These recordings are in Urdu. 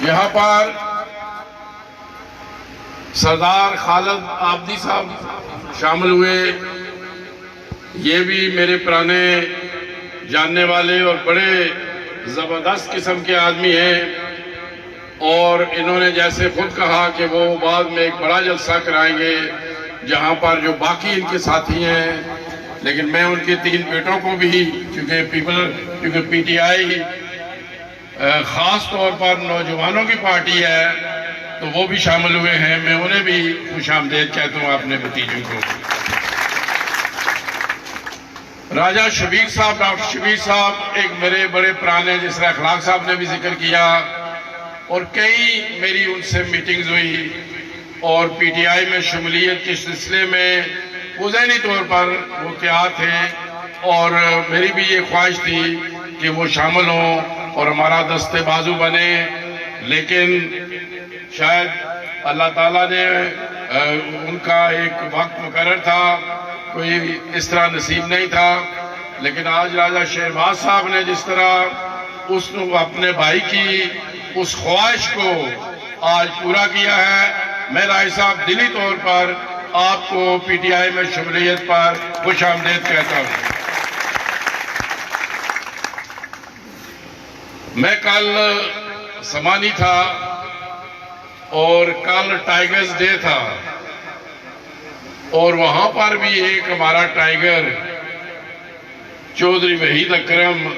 یہاں پر سردار خالد آبدی صاحب شامل ہوئے. یہ بھی میرے پرانے جاننے والے اور بڑے زبردست قسم کے آدمی ہیں، اور انہوں نے جیسے خود کہا کہ وہ بعد میں ایک بڑا جلسہ کرائیں گے جہاں پر جو باقی ان کے ساتھی ہیں. لیکن میں ان کے 3 بیٹوں کو بھی، کیونکہ پی ٹی آئی خاص طور پر نوجوانوں کی پارٹی ہے تو وہ بھی شامل ہوئے ہیں، میں انہیں بھی خوش آمدید کہتا ہوں اپنے بھتیجوں کو. راجہ شبیر صاحب، ڈاکٹر شبیر صاحب ایک میرے بڑے پرانے، جس طرح اخلاق صاحب نے بھی ذکر کیا، اور کئی میری ان سے میٹنگز ہوئی اور پی ٹی آئی میں شمولیت کے سلسلے میں وہ ذہنی طور پر وہ تیار تھے، اور میری بھی یہ خواہش تھی کہ وہ شامل ہوں اور ہمارا دستے بازو بنے. لیکن شاید اللہ تعالیٰ نے ان کا ایک وقت مقرر تھا، کوئی اس طرح نصیب نہیں تھا. لیکن آج راجہ شہباز صاحب نے جس طرح اس اپنے بھائی کی اس خواہش کو آج پورا کیا ہے، میں رائے صاحب دلی طور پر آپ کو پی ٹی آئی میں شمولیت پر خوش آمدید کہتا ہوں. میں کل سمانی تھا اور کل ٹائیگرز ڈے تھا، اور وہاں پر بھی ایک ہمارا ٹائیگر چودھری وحید اکرم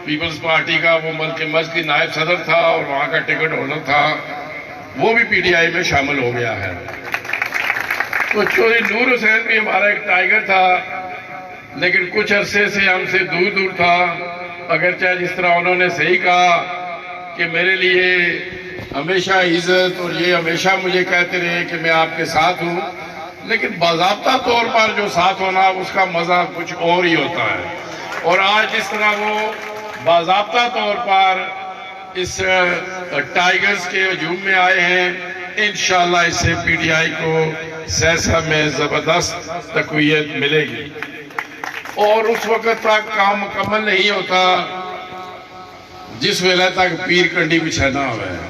پیپلز پارٹی کا، وہ ملک مرکز کی نائب صدر تھا اور وہاں کا ٹکٹ ہولڈر تھا، وہ بھی پی ٹی آئی میں شامل ہو گیا ہے. تو چودھری نور حسین بھی ہمارا ایک ٹائیگر تھا، لیکن کچھ عرصے سے ہم سے دور دور تھا. اگرچہ جس طرح انہوں نے صحیح کہا کہ میرے لیے ہمیشہ عزت، اور یہ ہمیشہ مجھے کہتے رہے کہ میں آپ کے ساتھ ہوں، لیکن باضابطہ طور پر جو ساتھ ہونا اس کا مزہ کچھ اور ہی ہوتا ہے. اور آج جس طرح وہ باضابطہ طور پر اس ٹائیگرز کے ہجوم میں آئے ہیں، انشاءاللہ اس سے پی ٹی آئی کو سیاست میں زبردست تقویت ملے گی. اور اس وقت تک کام مکمل نہیں ہوتا جس ویلے تک پیر کنڈی بچھانا ہوا ہے.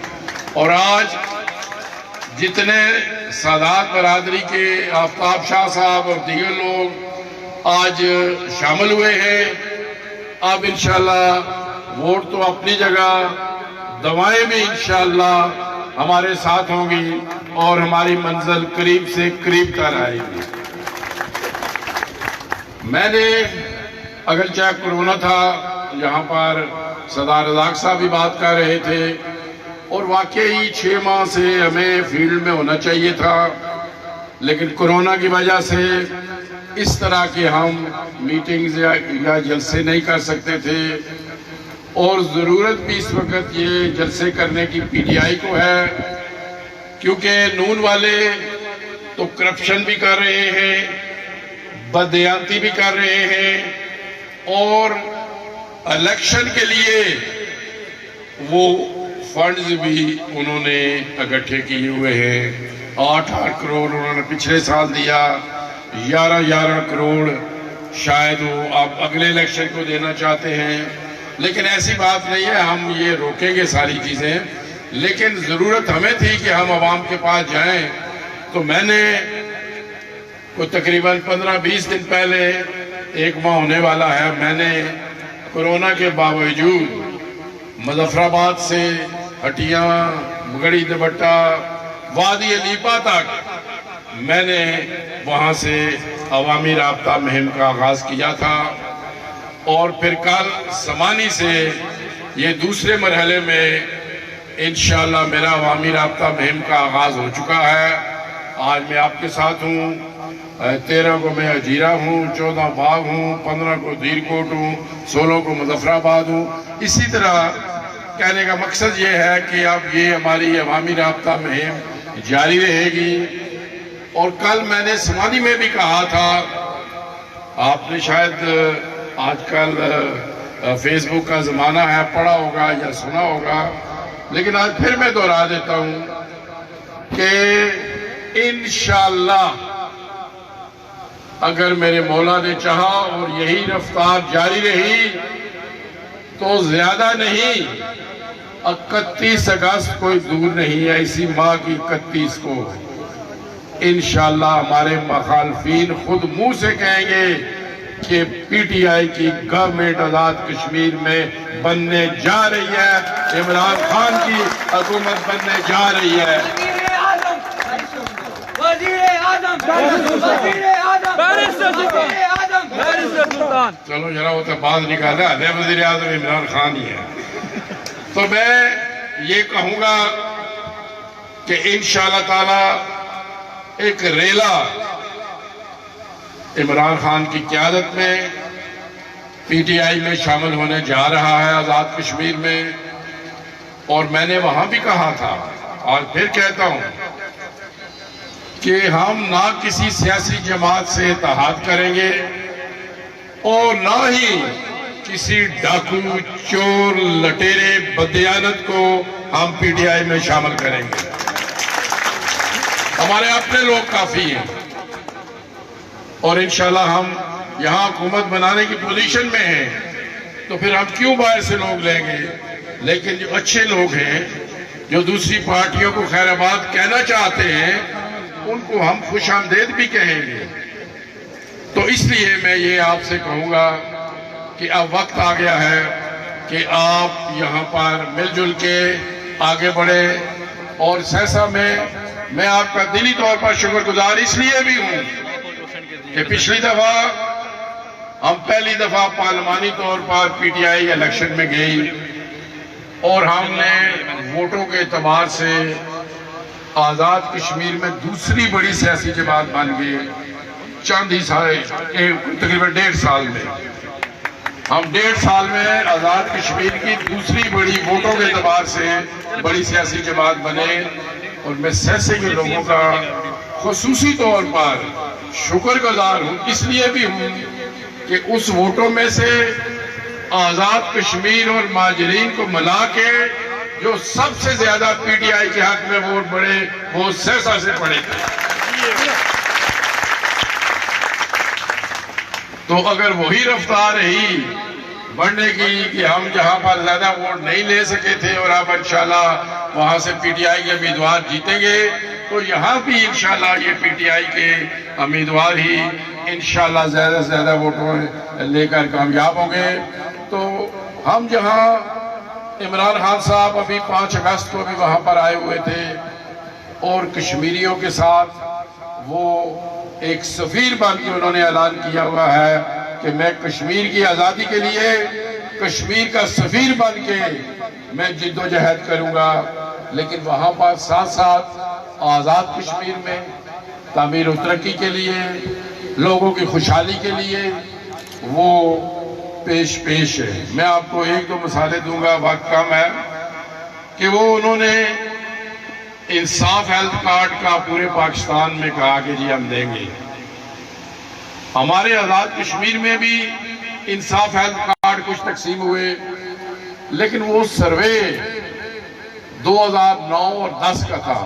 اور آج جتنے سادات برادری کے آفتاب شاہ صاحب اور دیگر لوگ آج شامل ہوئے ہیں، اب انشاءاللہ ووٹ تو اپنی جگہ، دعائیں بھی انشاءاللہ ہمارے ساتھ ہوں گی اور ہماری منزل قریب سے قریب کر آئے گی. میں نے اگرچہ کرونا تھا، یہاں پر سردار رزاق صاحب بھی بات کر رہے تھے، اور واقعی 6 ماہ سے ہمیں فیلڈ میں ہونا چاہیے تھا، لیکن کرونا کی وجہ سے اس طرح کے ہم میٹنگز یا جلسے نہیں کر سکتے تھے. اور ضرورت بھی اس وقت یہ جلسے کرنے کی پی ٹی آئی کو ہے، کیونکہ نون والے تو کرپشن بھی کر رہے ہیں، بددیانتی بھی کر رہے ہیں، اور الیکشن کے لیے وہ فنڈز بھی انہوں نے اکٹھے کیے ہوئے ہیں. 8 کروڑ انہوں نے پچھلے سال دیا، 11 کروڑ شاید وہ اب اگلے الیکشن کو دینا چاہتے ہیں. لیکن ایسی بات نہیں ہے، ہم یہ روکیں گے ساری چیزیں. لیکن ضرورت ہمیں تھی کہ ہم عوام کے پاس جائیں. تو میں نے کوئی تقریباً 15-20 دن پہلے، 1 ماہ ہونے والا ہے، میں نے کرونا کے باوجود مظفر آباد سے ہٹیاں، گڑی دبٹا، وادی علیپا تک میں نے وہاں سے عوامی رابطہ مہم کا آغاز کیا تھا. اور پھر کل سمانی سے یہ دوسرے مرحلے میں انشاءاللہ میرا عوامی رابطہ مہم کا آغاز ہو چکا ہے. آج میں آپ کے ساتھ ہوں، 13 کو میں اجیرہ ہوں، 14 باغ ہوں، 15 کو دیر کوٹ ہوں، 16 کو مظفر آباد ہوں. اسی طرح کہنے کا مقصد یہ ہے کہ اب یہ ہماری عوامی رابطہ مہم جاری رہے گی. اور کل میں نے سمانی میں بھی کہا تھا، آپ نے شاید آج کل فیس بک کا زمانہ ہے، پڑھا ہوگا یا سنا ہوگا، لیکن آج پھر میں دہرا دیتا ہوں کہ انشاءاللہ اگر میرے مولا نے چاہا اور یہی رفتار جاری رہی تو زیادہ نہیں 31 اگست کوئی دور نہیں ہے، اسی ماہ کی 31 کو انشاءاللہ ہمارے مخالفین خود منہ سے کہیں گے کہ پی ٹی آئی کی گورنمنٹ آزاد کشمیر میں بننے جا رہی ہے، عمران خان کی حکومت بننے جا رہی ہے۔ چلو ذرا وہ تو بعد نکالا ہے، وزیر اعظم عمران خان ہی ہے۔ تو میں یہ کہوں گا کہ انشاءاللہ تعالی ایک ریلا عمران خان کی قیادت میں پی ٹی آئی میں شامل ہونے جا رہا ہے آزاد کشمیر میں، اور میں نے وہاں بھی کہا تھا اور پھر کہتا ہوں کہ ہم نہ کسی سیاسی جماعت سے اتحاد کریں گے اور نہ ہی کسی ڈاکو چور لٹیرے بدیانت کو ہم پی ٹی آئی میں شامل کریں گے۔ ہمارے اپنے لوگ کافی ہیں اور انشاءاللہ ہم یہاں حکومت بنانے کی پوزیشن میں ہیں، تو پھر ہم کیوں باہر سے لوگ لیں گے؟ لیکن جو اچھے لوگ ہیں جو دوسری پارٹیوں کو خیر آباد کہنا چاہتے ہیں ان کو ہم خوش آمدید بھی کہیں گے۔ تو اس لیے میں یہ آپ سے کہوں گا کہ اب وقت آ گیا ہے کہ آپ یہاں پر مل جل کے آگے بڑھے، اور سہسا میں آپ کا دلی طور پر شکر گزار اس لیے بھی ہوں کہ پچھلی دفعہ ہم پہلی دفعہ پارلیمانی طور پر پی ٹی آئی الیکشن میں گئی اور ہم نے ووٹوں کے اعتبار سے آزاد کشمیر میں دوسری بڑی سیاسی جماعت بن گئی چند ہی سال، تقریباً 1.5 سال میں ہم 1.5 سال میں آزاد کشمیر کی دوسری بڑی ووٹوں کے اعتبار سے بڑی سیاسی جماعت بنے، اور میں سہسے کے لوگوں کا خصوصی طور پر شکر گزار ہوں، اس لیے بھی ہوں کہ اس ووٹوں میں سے آزاد کشمیر اور مہاجرین کو ملا کے جو سب سے زیادہ پی ٹی آئی کے حق میں ووٹ پڑے وہ سہسا سے پڑے تھے۔ تو اگر وہی رفتار رہی بڑھنے کی کہ ہم جہاں پر زیادہ ووٹ نہیں لے سکے تھے اور اب انشاءاللہ وہاں سے پی ٹی آئی کے امیدوار جیتیں گے، تو یہاں بھی انشاءاللہ یہ پی ٹی آئی کے امیدوار ہی انشاءاللہ زیادہ سے زیادہ ووٹوں لے کر کامیاب ہوں گے۔ تو ہم جہاں عمران خان صاحب ابھی 5 اگست کو بھی وہاں پر آئے ہوئے تھے اور کشمیریوں کے ساتھ وہ ایک سفیر بن کے انہوں نے اعلان کیا ہوا ہے کہ میں کشمیر کی آزادی کے لیے کشمیر کا سفیر بن کے میں جد و جہد کروں گا، لیکن وہاں پر ساتھ ساتھ آزاد کشمیر میں تعمیر و ترقی کے لیے لوگوں کی خوشحالی کے لیے وہ پیش ہے۔ میں آپ کو 1-2 مثالیں دوں گا، وقت کم ہے، کہ وہ انہوں نے انصاف ہیلتھ کارڈ کا پورے پاکستان میں کہا کہ جی ہم دیں گے۔ ہمارے آزاد کشمیر میں بھی انصاف ہیلتھ کارڈ کچھ تقسیم ہوئے، لیکن وہ سروے 2009 اور 10 کا تھا،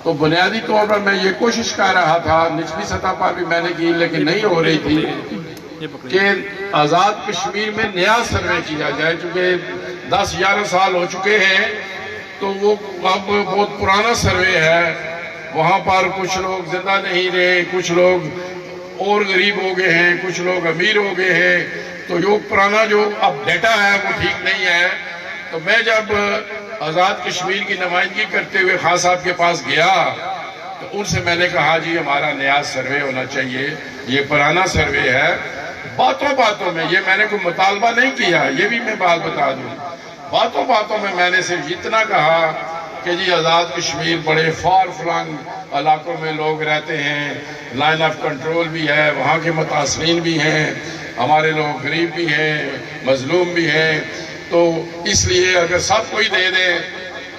تو بنیادی طور پر میں یہ کوشش کر رہا تھا، نچلی سطح پر بھی میں نے کی لیکن نہیں ہو رہی تھی، کہ آزاد کشمیر میں نیا سروے کیا جائے، چونکہ 10-11 سال ہو چکے ہیں تو وہ اب بہت پرانا سروے ہے، وہاں پر کچھ لوگ زندہ نہیں رہے، کچھ لوگ اور غریب ہو گئے ہیں، کچھ لوگ امیر ہو گئے ہیں، تو جو پرانا جو اب ڈیٹا ہے وہ ٹھیک نہیں ہے۔ تو میں جب آزاد کشمیر کی نمائندگی کرتے ہوئے خان صاحب کے پاس گیا تو ان سے میں نے کہا جی ہمارا نیا سروے ہونا چاہیے، یہ پرانا سروے ہے۔ باتوں میں یہ میں نے کوئی مطالبہ نہیں کیا، یہ بھی میں بات بتا دوں، باتوں میں نے صرف اتنا کہا کہ جی آزاد کشمیر بڑے فار فلنگ علاقوں میں لوگ رہتے ہیں، لائن آف کنٹرول بھی ہے، وہاں کے متاثرین بھی ہیں، ہمارے لوگ غریب بھی ہیں، مظلوم بھی ہیں، تو اس لیے اگر سب کوئی دے دیں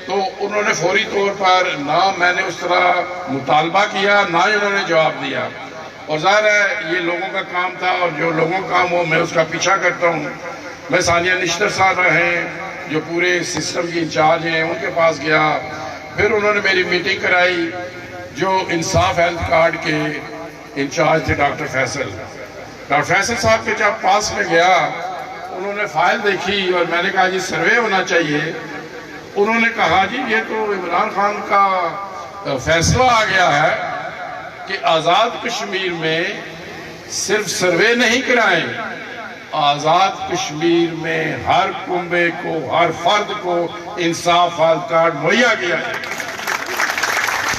تو انہوں نے فوری طور پر نہ میں نے اس طرح مطالبہ کیا نہ ہی انہوں نے جواب دیا، اور ظاہر ہے یہ لوگوں کا کام تھا اور جو لوگوں کا کام ہو میں اس کا پیچھا کرتا ہوں۔ میں ثانیہ نشتر صاحب ہیں جو پورے سسٹم کی انچارج ہیں، ان کے پاس گیا، پھر انہوں نے میری میٹنگ کرائی، جو انصاف ہیلتھ کارڈ کے انچارج تھے ڈاکٹر فیصل صاحب کے جب پاس میں گیا، انہوں نے فائل دیکھی اور میں نے کہا جی سروے ہونا چاہیے، انہوں نے کہا جی یہ تو عمران خان کا فیصلہ آ گیا ہے کہ آزاد کشمیر میں صرف سروے نہیں کرائیں، آزاد کشمیر میں ہر کنبے کو، ہر فرد کو انصاف ہیلتھ کارڈ مہیا کیا ہے۔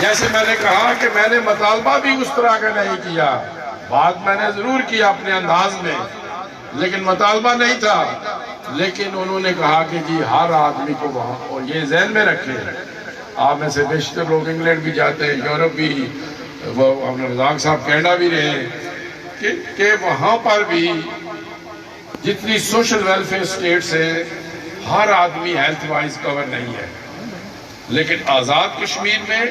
جیسے میں نے کہا کہ میں نے مطالبہ بھی اس طرح کا نہیں کیا، بات میں نے ضرور کیا اپنے انداز میں، لیکن مطالبہ نہیں تھا۔ لیکن انہوں نے کہا کہ جی ہر آدمی کو وہاں، اور یہ ذہن میں رکھیں، آپ میں سے بیشتر لوگ انگلینڈ بھی جاتے ہیں، یورپ بھی، وہ رزاق صاحب کینیڈا بھی رہے، کہ وہاں پر بھی جتنی سوشل ویلفیئر سٹیٹس ہے ہر آدمی ہیلتھ وائز کور نہیں ہے۔ لیکن آزاد کشمیر میں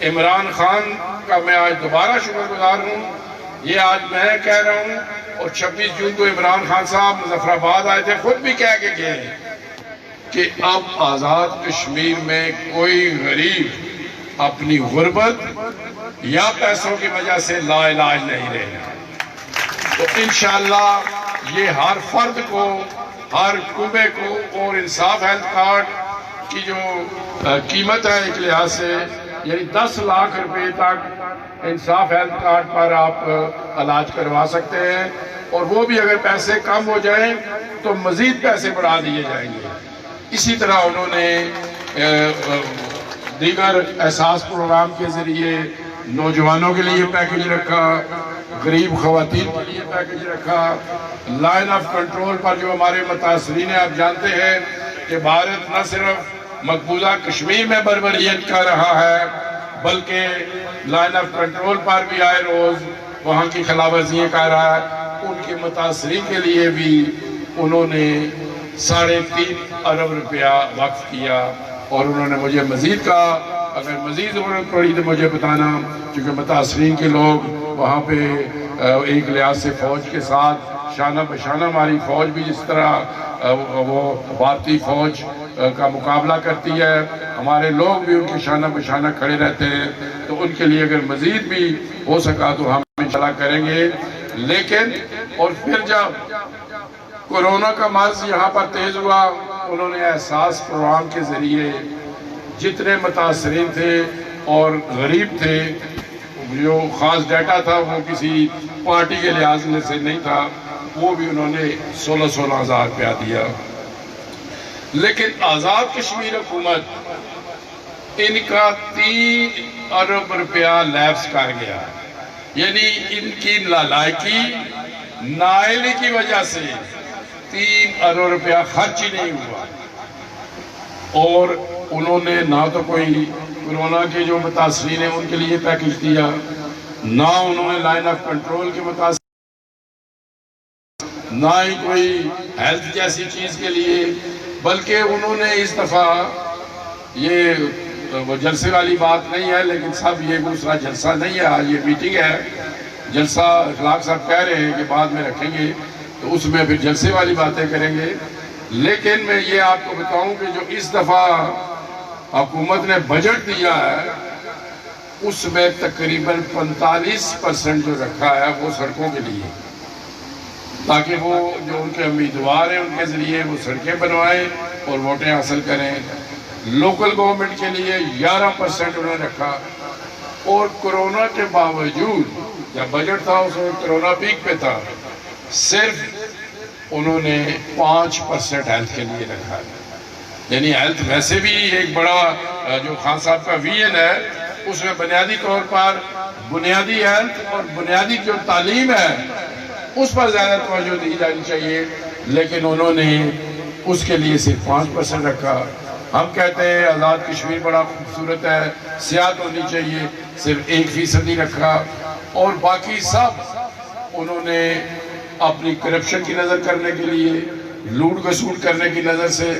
عمران خان کا میں آج دوبارہ شکر گزار ہوں۔ یہ آج میں کہہ رہا ہوں، اور 26 جون کو عمران خان صاحب مظفر آباد آئے تھے، خود بھی کہہ کے گئے کہ اب آزاد کشمیر میں کوئی غریب اپنی غربت یا پیسوں کی وجہ سے لا علاج نہیں رہے گا۔ تو انشاءاللہ یہ ہر فرد کو، ہر کنبے کو، اور انصاف ہیلتھ کارڈ کی جو قیمت ہے ایک لحاظ سے، یعنی 10 لاکھ روپے تک انصاف ہیلتھ کارڈ پر آپ علاج کروا سکتے ہیں، اور وہ بھی اگر پیسے کم ہو جائیں تو مزید پیسے بڑھا دیے جائیں گے۔ اسی طرح انہوں نے دیگر احساس پروگرام کے ذریعے نوجوانوں کے لیے پیکج رکھا، غریب خواتین کے لیے پیکج رکھا، لائن آف کنٹرول پر جو ہمارے متاثرین ہیں، آپ جانتے ہیں کہ بھارت نہ صرف مقبوضہ کشمیر میں بربریت کر رہا ہے بلکہ لائن آف کنٹرول پر بھی آئے روز وہاں کی خلاف ورزیاں کر رہا ہے۔ ان کے متاثرین کے لیے بھی انہوں نے 3.5 ارب روپیہ وقف کیا، اور انہوں نے مجھے مزید کہا اگر مزید ضرورت پڑی تو مجھے بتانا، کیونکہ متاثرین کے لوگ وہاں پہ ایک لحاظ سے فوج کے ساتھ شانہ بشانہ ہماری فوج بھی جس طرح وہ بھارتی فوج کا مقابلہ کرتی ہے، ہمارے لوگ بھی ان کے شانہ بشانہ کھڑے رہتے ہیں، تو ان کے لیے اگر مزید بھی ہو سکا تو ہم انشاءاللہ کریں گے۔ لیکن اور پھر جب کورونا کا مرض یہاں پر تیز ہوا، انہوں نے احساس پروگرام کے ذریعے جتنے متاثرین تھے اور غریب تھے، جو خاص ڈیٹا تھا وہ کسی پارٹی کے لحاظ سے نہیں تھا، وہ بھی انہوں نے 16 ہزار روپیہ دیا۔ لیکن آزاد کشمیر حکومت ان کا 3 ارب روپیہ لیپس کر گیا، یعنی ان کی نالائکی نااہلی کی وجہ سے 3 ارب روپیہ خرچ ہی نہیں ہوا، اور انہوں نے نہ تو کوئی کورونا کے جو متاثرین ہیں ان کے لیے پیکج دیا، نہ انہوں نے لائن آف کنٹرول کے متاثرین، نہ ہی کوئی ہیلتھ جیسی چیز کے لیے، بلکہ انہوں نے اس دفعہ یہ وہ جلسے والی بات نہیں ہے، لیکن سب یہ دوسرا جلسہ نہیں ہے، آج یہ میٹنگ ہے، جلسہ اخلاق صاحب کہہ رہے ہیں کہ بعد میں رکھیں گے تو اس میں پھر جلسے والی باتیں کریں گے۔ لیکن میں یہ آپ کو بتاؤں کہ جو اس دفعہ حکومت نے بجٹ دیا ہے اس میں تقریباً 45% جو رکھا ہے وہ سڑکوں کے لیے، تاکہ وہ جو ان کے امیدوار ہیں ان کے ذریعے وہ سڑکیں بنوائیں اور ووٹیں حاصل کریں۔ لوکل گورنمنٹ کے لیے 11% انہوں نے رکھا، اور کورونا کے باوجود جب بجٹ تھا اس میں کورونا پیک پہ تھا، صرف انہوں نے 5% ہیلتھ کے لیے رکھا ہے۔ یعنی ہیلتھ ویسے بھی ایک بڑا جو خان صاحب کا ویژن ہے، اس میں بنیادی طور پر بنیادی ہیلتھ اور بنیادی جو تعلیم ہے اس پر زیادہ توجہ دی جانی چاہیے، لیکن انہوں نے اس کے لیے صرف 5% رکھا۔ ہم کہتے ہیں آزاد کشمیر بڑا خوبصورت ہے، سیاحت ہونی چاہیے، صرف 1% ہی رکھا، اور باقی سب انہوں نے اپنی کرپشن کی نظر کرنے کے لیے، لوٹ گسوٹ کرنے کی نظر سے،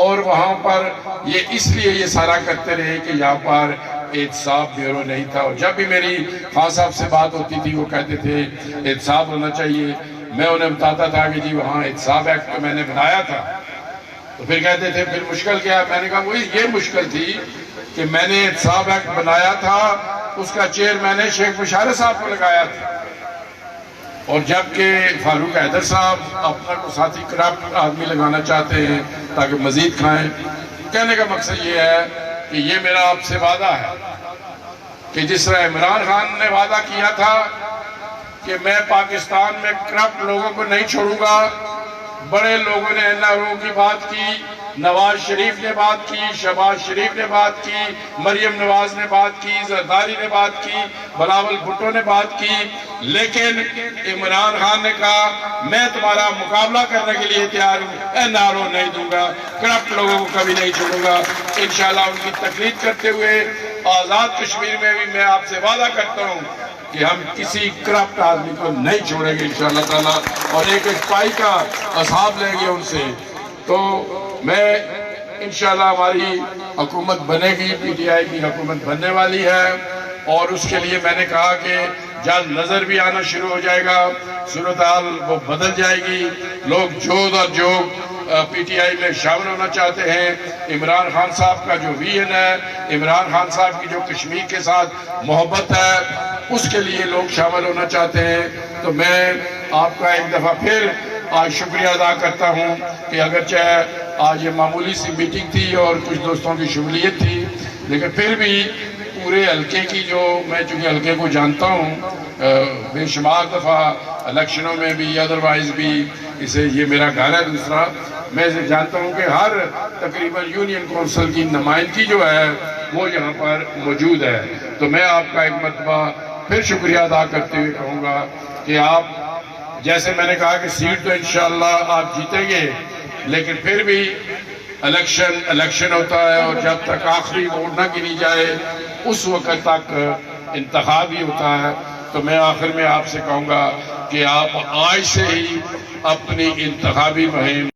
اور وہاں پر یہ اس لیے یہ سارا کرتے رہے کہ یہاں پر احتساب بیورو نہیں تھا۔ اور جب بھی میری خان صاحب سے بات ہوتی تھی وہ کہتے تھے احتساب ہونا چاہیے، میں انہیں بتاتا تھا کہ جی وہاں احتساب ایکٹ میں نے بنایا تھا، تو پھر کہتے تھے پھر مشکل کیا ہے؟ میں نے کہا وہی یہ مشکل تھی کہ میں نے احتساب ایکٹ بنایا تھا، اس کا چیئر میں نے شیخ مشارف صاحب کو لگایا تھا، اور جبکہ فاروق حیدر صاحب اپنا کو ساتھی کرپٹ آدمی لگانا چاہتے ہیں تاکہ مزید کھائیں، کہنے کا مقصد یہ ہے کہ یہ میرا آپ سے وعدہ ہے کہ جس طرح عمران خان نے وعدہ کیا تھا کہ میں پاکستان میں کرپٹ لوگوں کو نہیں چھوڑوں گا، بڑے لوگوں نے این آر او کی بات کی، نواز شریف نے بات کی، شہباز شریف نے بات کی، مریم نواز نے بات کی، زرداری نے بات کی، بلاول بھٹو نے بات کی، لیکن عمران خان نے کہا میں تمہارا مقابلہ کرنے کے لیے تیار ہوں، این آر او نہیں دوں گا، کرپٹ لوگوں کو کبھی نہیں چھوڑوں گا۔ انشاءاللہ ان کی تقلید کرتے ہوئے آزاد کشمیر میں بھی میں آپ سے وعدہ کرتا ہوں کہ ہم کسی کرپٹ آدمی کو نہیں چھوڑیں گے انشاءاللہ تعالیٰ، اور ایک ایک پائی کا اصحاب لیں گے ان سے۔ تو میں انشاءاللہ ہماری حکومت بنے گی، پی ٹی آئی کی حکومت بننے والی ہے، اور اس کے لیے میں نے کہا کہ جلد نظر بھی آنا شروع ہو جائے گا، صورتحال وہ بدل جائے گی، لوگ جوگ اور جوگ پی ٹی آئی میں شامل ہونا چاہتے ہیں۔ عمران خان صاحب کا جو ویژن ہے، عمران خان صاحب کی جو کشمیر کے ساتھ محبت ہے، اس کے لیے لوگ شامل ہونا چاہتے ہیں۔ تو میں آپ کا ایک دفعہ پھر آج شکریہ ادا کرتا ہوں کہ اگرچہ آج یہ معمولی سی میٹنگ تھی اور کچھ دوستوں کی شمولیت تھی، لیکن پھر بھی پورے حلقے کی جو میں چونکہ حلقے کو جانتا ہوں بے شمار دفعہ الیکشنوں میں بھی ادروائز بھی، اسے یہ میرا گھر ہے دوسرا، میں اسے جانتا ہوں کہ ہر تقریباً یونین کونسل کی نمائندگی جو ہے وہ یہاں پر موجود ہے۔ تو میں آپ کا ایک مرتبہ پھر شکریہ ادا کرتے ہوئے کہوں گا کہ آپ جیسے میں نے کہا کہ سیٹ تو انشاءاللہ آپ جیتیں گے، لیکن پھر بھی الیکشن ہوتا ہے، اور جب تک آخری ووٹ نہ گنی جائے اس وقت تک انتخاب ہی ہوتا ہے۔ تو میں آخر میں آپ سے کہوں گا کہ آپ آج سے ہی اپنی انتخابی مہم